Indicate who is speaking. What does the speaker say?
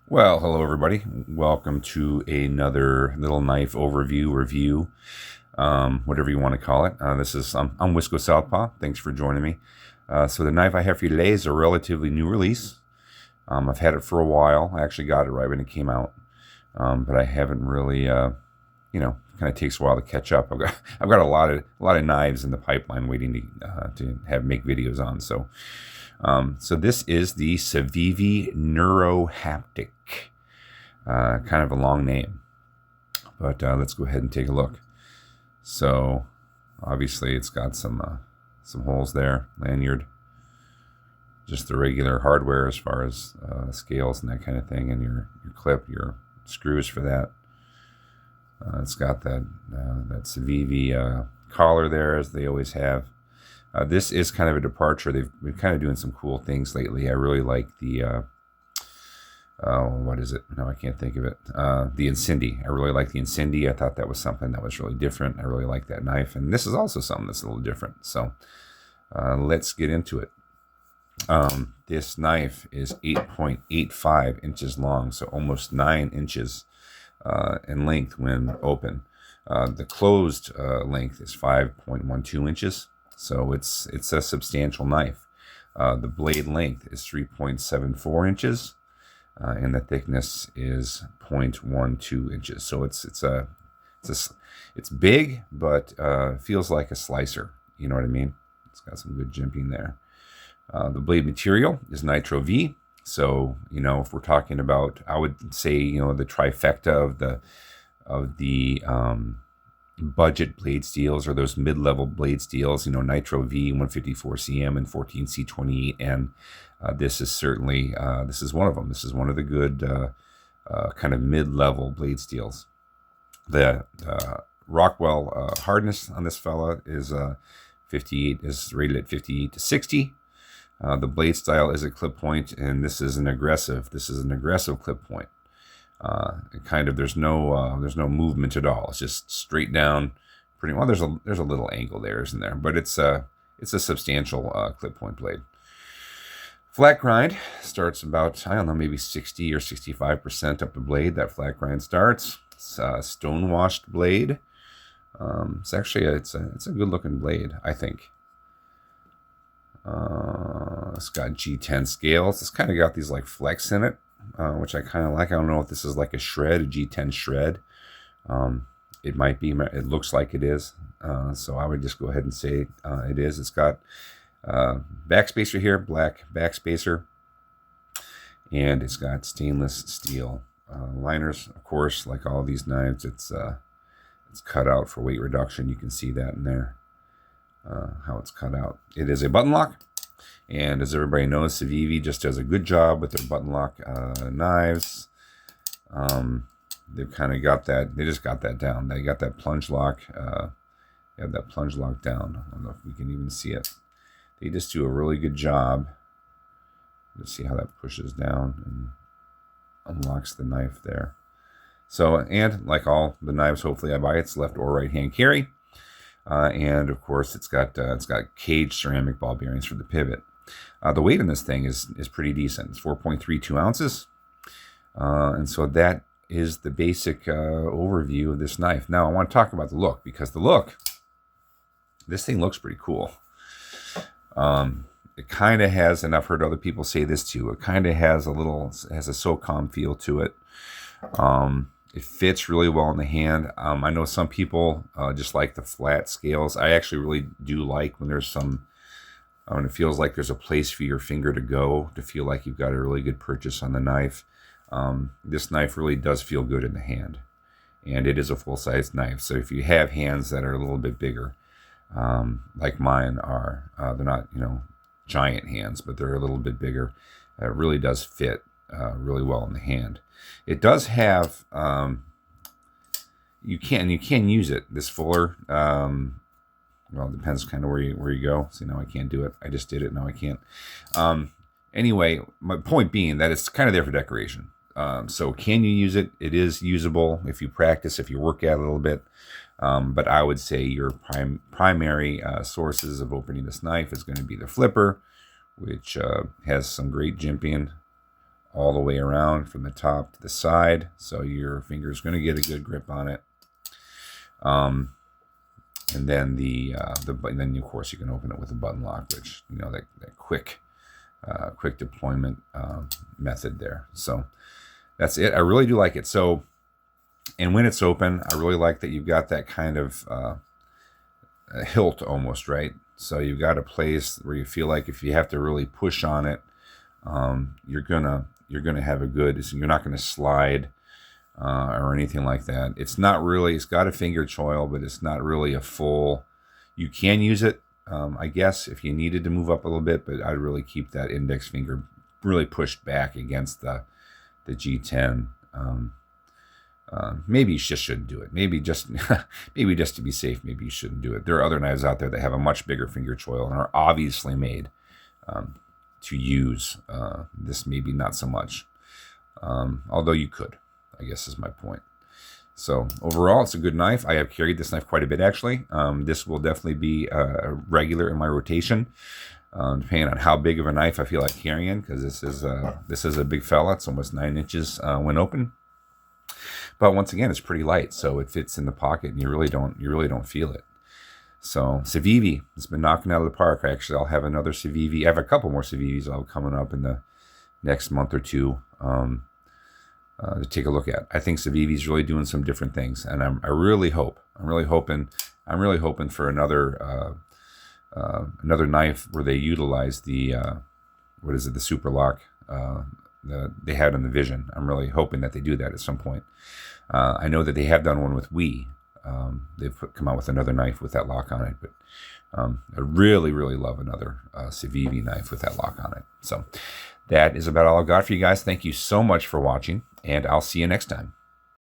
Speaker 1: Well, hello everybody. Welcome to another little knife overview review, whatever you want to call it. This is I'm Wisco Southpaw. Thanks for joining me. So the knife I have for you today is a relatively new release. I've had it for a while. I actually got it right when it came out, but I haven't really, kind of takes a while to catch up. I've got a lot of knives in the pipeline waiting to make videos on. So this is the Civivi Neurohaptic. Kind of a long name, but let's go ahead and take a look. So obviously it's got some holes there, lanyard, just the regular hardware as far as scales and that kind of thing, and your clip, your screws for that. It's got that Civivi collar there, as they always have. This is kind of a departure. They've been kind of doing some cool things lately. I really like the what is it? No, I can't think of it. The Incendi. I really like the Incendi. I thought that was something that was really different. I really like that knife, and this is also something that's a little different. So let's get into it. This knife is 8.85 inches long, so almost 9 inches in length when open. The closed length is 5.12 inches, so it's a substantial knife. The blade length is 3.74 inches. And the thickness is 0.12 inches. So it's big, but feels like a slicer. You know what I mean? It's got some good jimping there. The blade material is Nitro V. So if we're talking about, I would say the trifecta of the budget blade steels, or those mid-level blade steels, Nitro V, 154 cm, and 14C28, and this is certainly this is one of them. This is one of the good kind of mid-level blade steels. The Rockwell hardness on this fella is 58, is rated at 58 to 60. The blade style is a clip point, and this is an aggressive clip point. There's no movement at all. It's just straight down. Pretty well. There's a little angle there, isn't there? But it's a substantial clip point blade. Flat grind starts about, I don't know, maybe 60 or 65% up the blade. That flat grind starts. It's a stone washed blade. It's actually it's a good looking blade, I think. It's got G10 scales. It's kind of got these like flecks in it, which I kind of like. I don't know if this is like a shred, a G10 shred. It might be. It looks like it is. So I would just go ahead and say it is. It's got backspacer here, black backspacer, and it's got stainless steel liners. Of course, like all these knives, it's cut out for weight reduction. You can see that in there, how it's cut out. It is a button lock. And as everybody knows, Civivi just does a good job with their button lock knives. They've kind of got that. They just got that down. They got that plunge lock. They have that plunge lock down. I don't know if we can even see it. They just do a really good job. Let's see how that pushes down and unlocks the knife there. So, and like all the knives, hopefully I buy, it's left or right hand carry. And of course, it's got caged ceramic ball bearings for the pivot. The weight on this thing is pretty decent. It's 4.32 ounces. And so that is the basic overview of this knife. Now I want to talk about the look, because this thing looks pretty cool. It kind of has, and I've heard other people say this too, it kind of has a SOCOM feel to it. It fits really well in the hand. I know some people just like the flat scales. I actually really do like when there's when it feels like there's a place for your finger to go, to feel like you've got a really good purchase on the knife. This knife really does feel good in the hand, and it is a full-size knife. So if you have hands that are a little bit bigger, like mine are, they're not giant hands, but they're a little bit bigger. It really does fit really well in the hand. It does have you can use it, this fuller. Well, it depends kind of where you go. See, now I can't do it. I just did it. Now I can't. Anyway, my point being that it's kind of there for decoration. So can you use it? It is usable if you practice, if you work at it a little bit. But I would say your primary sources of opening this knife is going to be the flipper, which has some great jimping all the way around from the top to the side, so your finger is going to get a good grip on it. And then and then of course you can open it with a button lock, which that quick deployment method there. So that's it. I really do like it. So, and when it's open, I really like that you've got that kind of a hilt almost, right? So you've got a place where you feel like if you have to really push on it, you're gonna have a good. You're not gonna slide or anything like that. It's not really. It's got a finger choil, but it's not really a full. You can use it, I guess, if you needed to move up a little bit, but I'd really keep that index finger really pushed back against the G10. Maybe you just shouldn't do it. Maybe just to be safe, maybe you shouldn't do it. There are other knives out there that have a much bigger finger choil and are obviously made to use. This maybe not so much, although you could, I guess is my point. So overall, it's a good knife. I have carried this knife quite a bit, actually. This will definitely be a regular in my rotation, depending on how big of a knife I feel like carrying, because this is a big fella. It's almost 9 inches when open. But once again, it's pretty light, so it fits in the pocket, and you really don't feel it. So Civivi has been knocking out of the park. I'll have another Civivi. I have a couple more Civivis I'll coming up in the next month or two to take a look at. I think Civivi's really doing some different things, and I'm really hoping for another knife where they utilize the the super lock they had in the Vision. I'm really hoping that they do that at some point. I know that they have done one with Wii. They've come out with another knife with that lock on it, but I really love another Civivi knife with that lock on it. So that is about all I've got for you guys. Thank you so much for watching, and I'll see you next time.